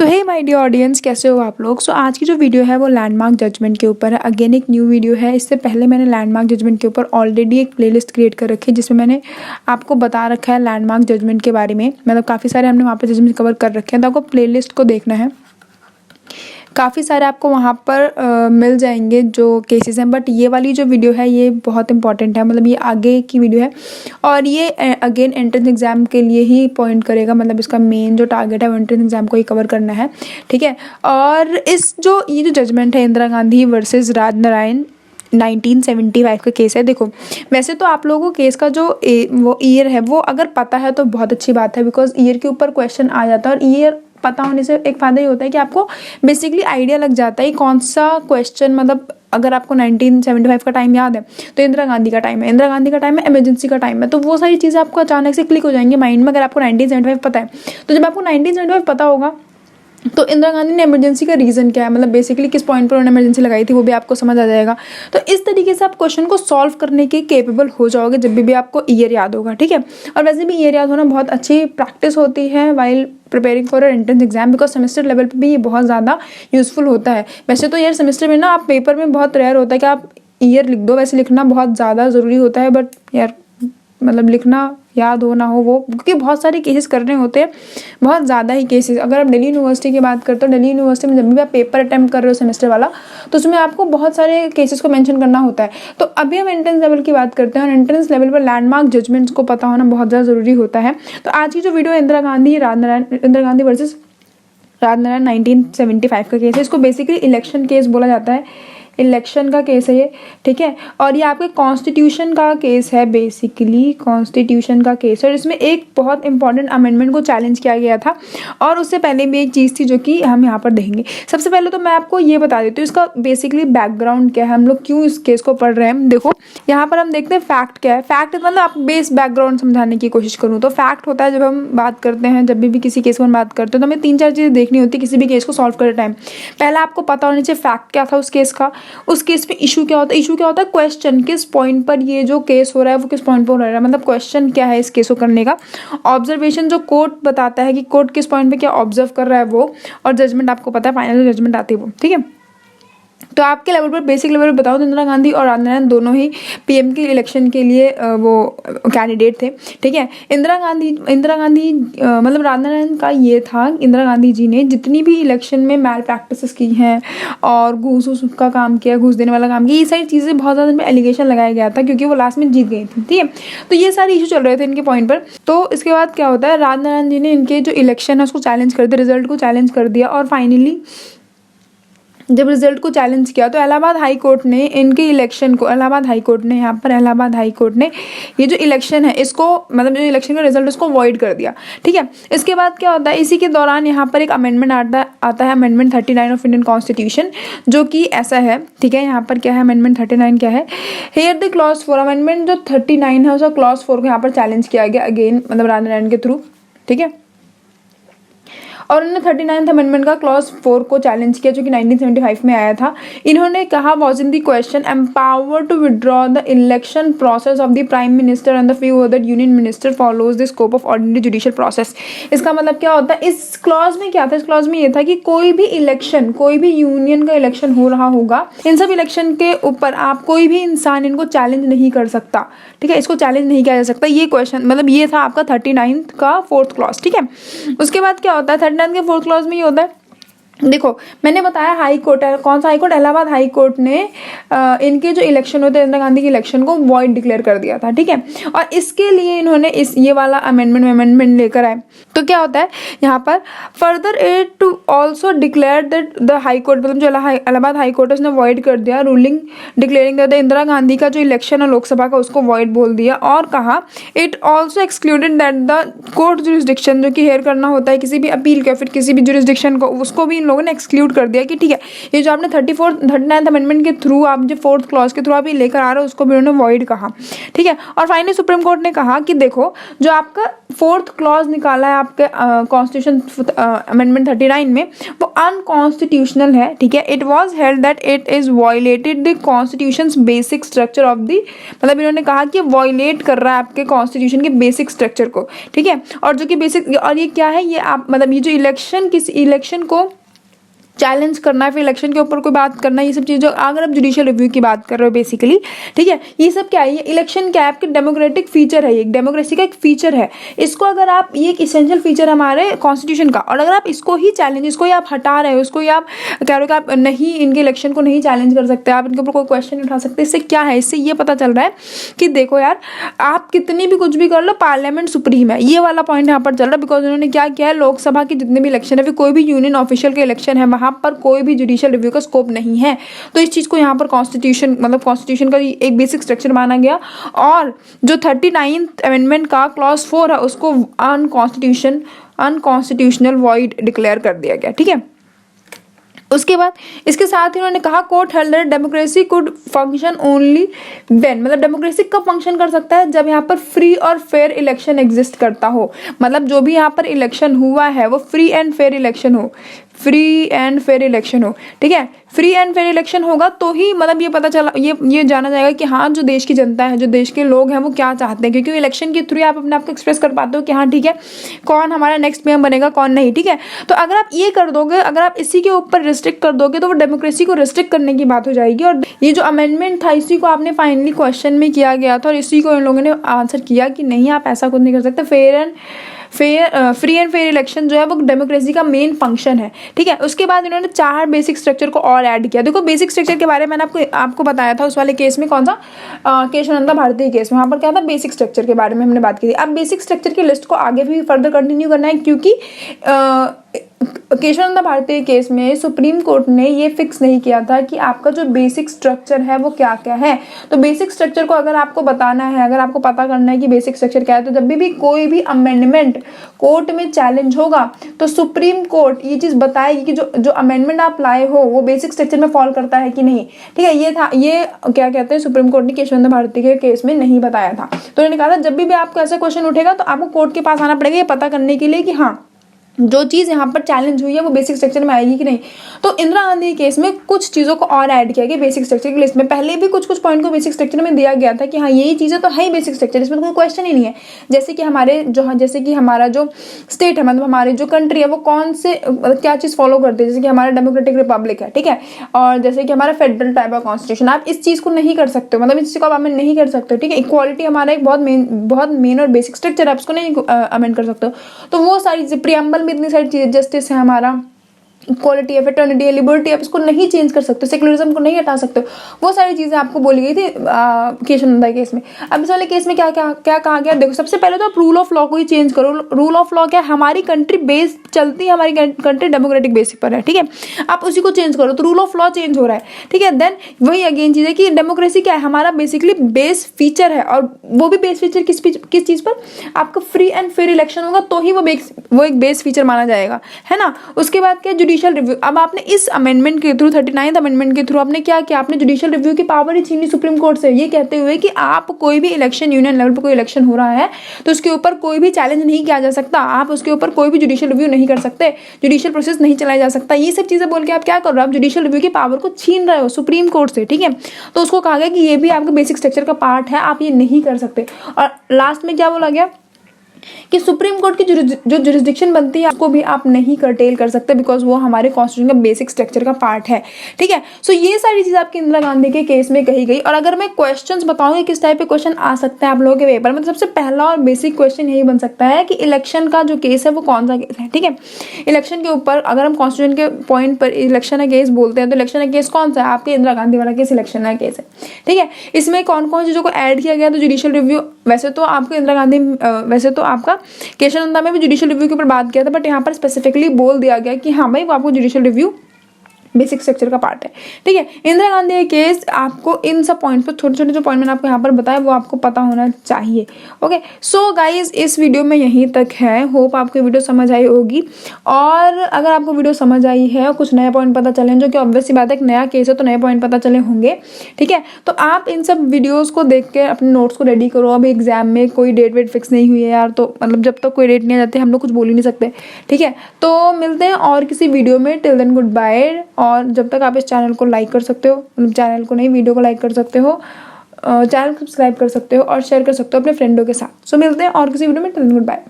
So hey my dear audience, कैसे हो आप लोग। सो आज की जो वीडियो है वो लैंडमार्क जजमेंट के ऊपर है। अगेन एक न्यू वीडियो है। इससे पहले मैंने लैंडमार्क जजमेंट के ऊपर ऑलरेडी एक प्लेलिस्ट क्रिएट कर रखी है जिसमें मैंने आपको बता रखा है लैंडमार्क जजमेंट के बारे में। मतलब काफ़ी सारे हमने वहाँ पर जजमेंट कवर कर रखे हैं, तो आपको प्लेलिस्ट को देखना है। काफ़ी सारे आपको वहाँ पर मिल जाएंगे जो केसेस हैं, बट ये वाली जो वीडियो है ये बहुत इंपॉर्टेंट है। मतलब ये आगे की वीडियो है और ये अगेन एंट्रेंस एग्ज़ाम के लिए ही पॉइंट करेगा। मतलब इसका मेन जो टारगेट है वो एंट्रेंस एग्ज़ाम को ही कवर करना है, ठीक है। और ये जो जजमेंट है इंदिरा गांधी वर्सेस राजनारायण 1975 का केस है। देखो, वैसे तो आप लोगों को केस का जो वो ईयर है वो अगर पता है तो बहुत अच्छी बात है, बिकॉज ईयर के ऊपर क्वेश्चन आ जाता है। और ईयर पता होने से एक फ़ायदा ये होता है कि आपको बेसिकली आइडिया लग जाता है कौन सा क्वेश्चन, मतलब अगर आपको 1975 का टाइम याद है तो इंदिरा गांधी का टाइम है, इंदिरा गांधी का टाइम है, इमरजेंसी का टाइम है, तो वो सारी चीज़ें आपको अचानक से क्लिक हो जाएंगी माइंड में अगर आपको 1975 पता है। तो जब आपको 1975 पता होगा तो इंदिरा गांधी ने इमरजेंसी का रीज़न क्या है, मतलब बेसिकली किस पॉइंट पर उन्होंने इमरजेंसी लगाई थी, वो भी आपको समझ आ जाएगा। तो इस तरीके से आप क्वेश्चन को सॉल्व करने के केपेबल हो जाओगे जब भी आपको ईयर याद होगा, ठीक है। और वैसे भी ईयर याद होना बहुत अच्छी प्रैक्टिस होती है while preparing for entrance exam, because semester level पे भी ये बहुत ज़्यादा यूज़फुल होता है। वैसे तो यार सेमेस्टर में ना आप पेपर में बहुत रेयर होता है कि आप ईयर लिख दो, वैसे लिखना बहुत ज़्यादा ज़रूरी होता है, बट यार मतलब लिखना याद हो ना हो वो, क्योंकि बहुत सारे केसेस करने होते हैं, बहुत ज़्यादा ही केसेस। अगर आप दिल्ली यूनिवर्सिटी की बात करते हो, दिल्ली यूनिवर्सिटी में जब भी आप पेपर अटैम्प्ट कर रहे हो सेमेस्टर वाला, तो उसमें आपको बहुत सारे केसेस को मेंशन करना होता है। तो अभी हम एंट्रेंस लेवल की बात करते हैं और एंट्रेंस लेवल पर लैंडमार्क जजमेंट्स को पता होना बहुत ज़्यादा ज़रूरी होता है। तो आज की जो वीडियो इंदिरा गांधी वर्सेस राजनारायण 1975 का केस है। इसको बेसिकली इलेक्शन केस बोला जाता है, इलेक्शन का केस है ये, ठीक है। और ये आपके कॉन्स्टिट्यूशन का केस है, बेसिकली कॉन्स्टिट्यूशन का केस है। और इसमें एक बहुत इंपॉर्टेंट अमेंडमेंट को चैलेंज किया गया था और उससे पहले भी एक चीज़ थी जो कि हम यहाँ पर देखेंगे। सबसे पहले तो मैं आपको ये बता देती हूँ इसका बेसिकली बैकग्राउंड क्या है, हम लोग क्यों इस केस को पढ़ रहे हैं। देखो यहाँ पर हम देखते हैं फैक्ट क्या है। फैक्ट मतलब आप बेस बैकग्राउंड समझाने की कोशिश करूँ तो फैक्ट होता है जब हम बात करते हैं, जब भी किसी केस को हम बात करते हैं तो हमें 3-4 चीज़ें देखनी होती है किसी भी केस को सॉल्व करते टाइम। पहला आपको पता होना चाहिए फैक्ट क्या था उस केस का, उस केस में इशू क्या होता है। इशू क्या होता है, क्वेश्चन किस पॉइंट पर ये जो केस हो रहा है वो किस पॉइंट पर हो रहा है, मतलब क्वेश्चन क्या है इस केस को करने का। ऑब्जर्वेशन जो कोर्ट बताता है कि कोर्ट किस पॉइंट पे क्या ऑब्जर्व कर रहा है वो, और जजमेंट आपको पता है फाइनल जजमेंट आती है वो, ठीक है। तो आपके लेवल पर बेसिक लेवल पर बताओ तो इंदिरा गांधी और राजनारायण दोनों ही पीएम के इलेक्शन के लिए वो कैंडिडेट थे, ठीक है। इंदिरा गांधी मतलब राजनारायण का ये था, इंदिरा गांधी जी ने जितनी भी इलेक्शन में मैल प्रैक्टिसेस की हैं और घूस का काम किया, घूस देने वाला काम किया, ये सारी चीज़ें बहुत ज़्यादा इनमें एलिगेशन लगाया गया था क्योंकि वो लास्ट में जीत गई थी, ठीक है। तो ये सारे इशू चल रहे थे इनके पॉइंट पर। तो इसके बाद क्या होता है, राजनारायण जी ने इनके जो इलेक्शन है उसको चैलेंज कर दिया, रिजल्ट को चैलेंज कर दिया। और फाइनली जब रिजल्ट को चैलेंज किया तो इलाहाबाद हाई कोर्ट ने इनके इलेक्शन को, इलाहाबाद हाई कोर्ट ने ये जो इलेक्शन है इसको, मतलब जो इलेक्शन का रिजल्ट उसको वॉइड कर दिया, ठीक है। इसके बाद क्या होता है, इसी के दौरान यहाँ पर एक अमेंडमेंट आता है अमेंडमेंट 39 ऑफ इंडियन कॉन्स्टिट्यूशन, जो कि ऐसा है, ठीक है। यहाँ पर क्या है, अमेंडमेंट 39 क्या है, हेयर द क्लॉज 4। अमेंडमेंट जो 39 है उसका क्लॉज 4 को यहाँ पर चैलेंज किया गया अगेन, मतलब राजनारायण के थ्रू, ठीक है। और उन्होंने 39th अमेंडमेंट का क्लॉज 4 को चैलेंज किया जो कि 1975 में आया था। इन्होंने कहा was in the question empower to withdraw the election process of the prime minister and the few other union minister follows the scope of ordinary judicial process. इसका मतलब क्या होता है, इस क्लॉज में क्या था, इस क्लॉज में ये था कि कोई भी इलेक्शन, कोई भी यूनियन का इलेक्शन हो रहा होगा, इन सब इलेक्शन के ऊपर आप कोई भी इंसान इनको चैलेंज नहीं कर सकता, ठीक है। इसको चैलेंज नहीं किया जा सकता, ये क्वेश्चन मतलब ये था आपका 39th का 4th क्लॉज, ठीक है। उसके बाद क्या होता है, 39th के 4th क्लॉज में ये होता है, देखो मैंने बताया हाई कोर्ट है, कौन सा high court, Allahabad high court ने इनके जो इलेक्शन होते हैं इंदिरा गांधी के इलेक्शन को वॉइड डिक्लेयर कर दिया था, ठीक है। और इसके लिए इन्होंने ये वाला अमेंडमेंट लेकर आए। तो क्या होता है यहाँ पर, further it to also declare that the high court, मतलब जो इलाहाबाद हाई कोर्ट है उसने वॉइड कर दिया ruling declaring that Indira Gandhi का जो इलेक्शन है लोकसभा का उसको वॉइड बोल दिया। और कहा it also excluded that the court jurisdiction, जो कि हेयर करना होता है किसी भी अपील का, फिर किसी भी जुरिस्डिक्शन को, उसको भी इन लोगों ने एक्सक्लूड कर दिया कि ठीक है ये जो आपने 39th अमेंडमेंट के थ्रू आप जो 4th क्लॉज के थ्रू आप ये लेकर आ रहे हो उसको भी उन्होंने वॉइड कहा, ठीक है। और फाइनली सुप्रीम कोर्ट ने कहा कि देखो जो आपका 4th क्लॉज निकाला है आपके कॉन्स्टिट्यूशन अमेंडमेंट 39 में वो अनकॉन्स्टिट्यूशनल है, ठीक है। It was held that it is violated the constitution basic structure of the, मतलब इन्होंने कहा कि वायलेट कर रहा है आपके कॉन्स्टिट्यूशन के बेसिक स्ट्रक्चर को, ठीक है। और जो कि बेसिक, और ये क्या है, ये आप मतलब ये जो इलेक्शन को चैलेंज करना है, फिर इलेक्शन के ऊपर कोई बात करना है, ये सब चीज़ें अगर आप जुडिशियल रिव्यू की बात कर रहे हो बेसिकली, ठीक है, ये सब क्या है, ये इलेक्शन क्या है आपके डेमोक्रेटिक फीचर है, ये डेमोक्रेसी का एक फीचर है। इसको अगर आप, ये एक इसेंशियल फीचर हमारे कॉन्स्टिट्यूशन का, और अगर आप इसको ही चैलेंज, इसको ही आप हटा रहे हो, इसको ही आप कह रहे हो कि आप नहीं इनके इलेक्शन को नहीं चैलेंज कर सकते, आप इनके ऊपर कोई क्वेश्चन नहीं उठा सकते, इससे क्या है, इससे ये पता चल रहा है कि देखो यार आप कितनी भी कुछ भी कर लो पार्लियामेंट सुप्रीम है, ये वाला पॉइंट यहाँ पर चल रहा है। बिकॉज उन्होंने क्या किया है, लोकसभा के जितने भी इलेक्शन है, फिर कोई भी यूनियन ऑफिशियल के इलेक्शन है, वहाँ पर कोई भी जुडिशियल रिव्यू का स्कोप नहीं है। तो इस चीज़ को यहाँ पर कॉन्स्टिट्यूशन का एक बेसिक स्ट्रक्चर माना गया, और जो 39th अमेंडमेंट का क्लॉज 4 है उसको अनकॉन्स्टिट्यूशनल वॉइड डिक्लेयर कर दिया गया, ठीक है। उसके बाद इसके साथ ही उन्होंने कहा court held that democracy could function only when, मतलब डेमोक्रेसी कब फंक्शन कर सकता है, जब यहाँ पर फ्री और फेयर इलेक्शन एग्जिस्ट करता हो, मतलब जो भी यहाँ पर इलेक्शन हुआ है वो फ्री एंड फेयर इलेक्शन हो, ठीक है। फ्री एंड फेयर इलेक्शन होगा तो ही मतलब ये पता चला, ये जाना जाएगा कि हाँ जो देश की जनता है, जो देश के लोग हैं वो क्या चाहते हैं, क्योंकि इलेक्शन के थ्रू आप अपने आप को एक्सप्रेस कर पाते हो कि हाँ ठीक है कौन हमारा नेक्स्ट पीएम बनेगा कौन नहीं, ठीक है। तो अगर आप ये कर दोगे, अगर आप इसी के ऊपर रिस्ट्रिक्ट कर दोगे तो वो डेमोक्रेसी को रिस्ट्रिक्ट करने की बात हो जाएगी। और ये जो अमेंडमेंट था इसी को आपने फाइनली क्वेश्चन में किया गया था, और इसी को इन लोगों ने आंसर किया कि नहीं आप ऐसा कुछ नहीं कर सकते, फ्री एंड फेयर इलेक्शन जो है वो डेमोक्रेसी का मेन फंक्शन है, ठीक है। उसके बाद इन्होंने 4 बेसिक स्ट्रक्चर को और ऐड किया। देखो बेसिक स्ट्रक्चर के बारे में मैंने आपको बताया था उस वाले केस में, कौन सा, केशवानंद भारती केस में, वहाँ पर क्या था, बेसिक स्ट्रक्चर के बारे में हमने बात की थी। अब बेसिक स्ट्रक्चर की लिस्ट को आगे भी फर्दर कंटिन्यू करना है, क्योंकि केशवानंद भारती केस में सुप्रीम कोर्ट ने ये फिक्स नहीं किया था कि आपका जो बेसिक स्ट्रक्चर है वो क्या क्या है। तो बेसिक स्ट्रक्चर को अगर आपको बताना है, अगर आपको पता करना है कि बेसिक स्ट्रक्चर क्या है, तो जब भी कोई भी अमेंडमेंट कोर्ट में चैलेंज होगा तो सुप्रीम कोर्ट ये चीज़ बताएगी कि जो अमेंडमेंट आप लाए हो वो बेसिक स्ट्रक्चर में फॉल करता है कि नहीं, ठीक है। ये क्या कहते हैं, सुप्रीम कोर्ट ने केशवानंद भारती के केस में नहीं बताया था। तो उन्होंने कहा था जब भी आपको ऐसा क्वेश्चन उठेगा तो आपको कोर्ट के पास आना पड़ेगा ये पता करने के लिए कि हाँ जो चीज़ यहाँ पर चैलेंज हुई है वो बेसिक स्ट्रक्चर में आएगी कि नहीं। तो इंदिरा गांधी केस में कुछ चीज़ों को और ऐड किया गया बेसिक स्ट्रक्चर की लिस्ट में। पहले भी कुछ पॉइंट को बेसिक स्ट्रक्चर में दिया गया था कि हाँ यही चीज़ें तो है ही बेसिक स्ट्रक्चर, इसमें तो कोई क्वेश्चन ही नहीं है। जैसे कि हमारा जो स्टेट है, मतलब हमारी जो कंट्री है वो कौन से क्या चीज़ फॉलो करती है, जैसे कि हमारा डेमोक्रेटिक रिपब्लिक है, ठीक है, और जैसे कि हमारा फेडरल टाइप ऑफ कॉन्स्टिट्यूशन, आप इस चीज़ को नहीं कर सकते हो, मतलब इस चीज़ को आप अमेंड नहीं कर सकते हो, ठीक है। इक्वालिटी हमारा एक बहुत मेन और बेसिक स्ट्रक्चर है, आप उसको नहीं अमेंड कर सकते हो। तो वो सारी प्रियम्बल में इतनी सारी चीज़ें, जस्टिस है हमारा, इक्वालिटी है, फ्रेटर्निटी है, लिबर्टी है, आप इसको नहीं चेंज कर सकते, सेक्युलरिज्म को नहीं हटा सकते, वो सारी चीज़ें आपको बोली गई थी केशवानंद केस में। अब इस वाले केस में क्या कहा गया, देखो सबसे पहले तो आप रूल ऑफ लॉ को ही चेंज करो। रूल ऑफ लॉ क्या है, हमारी कंट्री बेस चलती है, हमारी कंट्री डेमोक्रेटिक बेसिस पर है, ठीक है, आप उसी को चेंज करो, तो रूल ऑफ लॉ चेंज हो रहा है, ठीक है। देन वही अगेन चीज़ है कि डेमोक्रेसी क्या है, हमारा बेसिकली बेस फीचर है, और वो भी बेस फीचर किस चीज़ पर, आपका फ्री एंड फेयर इलेक्शन होगा तो ही वो एक बेस फीचर माना जाएगा, है ना। उसके बाद क्या, जुडिशियल रिव्यू। अब आपने इस अमेंडमेंट के थ्रू 39th अमेंडमेंट के थ्रू आपने क्या किया, आपने जुडिशियल रिव्यू की पावर ही छीनी सुप्रीम कोर्ट से, ये कहते हुए कि आप कोई भी इलेक्शन, यूनियन लेवल पर कोई इलेक्शन हो रहा है तो उसके ऊपर कोई भी चैलेंज नहीं किया जा सकता, आप उसके ऊपर कोई भी जुडिशियल रिव्यू नहीं कर सकते, जुडिशियल प्रोसेस नहीं चलाया जा सकता। ये सब चीज़ें बोल के आप क्या कर रहे हो, आप जुडिशियल रिव्यू की पावर को छीन रहे हो सुप्रीम कोर्ट से, ठीक है। तो उसको कहा गया कि ये भी आपका बेसिक स्ट्रक्चर का पार्ट है, आप ये नहीं कर सकते। और लास्ट में क्या बोला गया कि सुप्रीम कोर्ट की जो जुरिस्डिक्शन बनती है उसको भी आप नहीं कर्टेल कर सकते, बिकॉज वो हमारे कॉन्स्टिट्यूशन का बेसिक स्ट्रक्चर का पार्ट है, ठीक है। सो ये सारी चीज़ आपकी इंदिरा गांधी के केस में कही गई। और अगर मैं क्वेश्चंस बताऊंगी किस टाइप के क्वेश्चन आ सकते हैं आप लोगों के पेपर में, तो सबसे पहला और बेसिक क्वेश्चन यही बन सकता है कि इलेक्शन का जो केस है वो कौन सा केस है, ठीक है। इलेक्शन के ऊपर अगर हम कॉन्स्टिट्यूशन के पॉइंट पर इलेक्शन है केस बोलते हैं तो इलेक्शन है केस कौन सा है, आपके इंदिरा गांधी वाला केस इलेक्शन है केस है, ठीक है। इसमें कौन कौन चीज़ों को ऐड किया गया, तो जुडिशियल रिव्यू, वैसे तो आपको इंदिरा गांधी, वैसे तो आपका केशवानंद में भी जुडिशियल रिव्यू के ऊपर बात किया था, बट यहाँ पर स्पेसिफिकली बोल दिया गया कि हाँ भाई वो आपको जुडिशियल रिव्यू बेसिक स्ट्रक्चर का पार्ट है, ठीक है। इंदिरा गांधी केस आपको इन सब पॉइंट पर, छोटे छोटे जो पॉइंट मैंने आपको यहाँ पर बताया वो आपको पता होना चाहिए। ओके, सो गाइज इस वीडियो में यहीं तक है। होप आपको वीडियो समझ आई होगी, और अगर आपको वीडियो समझ आई है और कुछ नए पॉइंट पता चले, जो कि ऑब्वियस सी बात है, एक नया केस है तो नए पॉइंट पता चले होंगे, ठीक है। तो आप इन सब वीडियोस को देख के अपने नोट्स को रेडी करो। अभी एग्जाम में कोई डेट वेट फिक्स नहीं हुई है यार, तो मतलब जब तक कोई डेट नहीं आ जाती हम लोग कुछ बोल ही नहीं सकते, ठीक है। तो मिलते हैं और किसी वीडियो में। Till then good bye. और जब तक आप इस चैनल को लाइक कर सकते हो, मतलब चैनल को नहीं, वीडियो को लाइक कर सकते हो, चैनल को सब्सक्राइब कर सकते हो और शेयर कर सकते हो अपने फ्रेंडों के साथ। सो मिलते हैं और किसी वीडियो में। Till then good bye.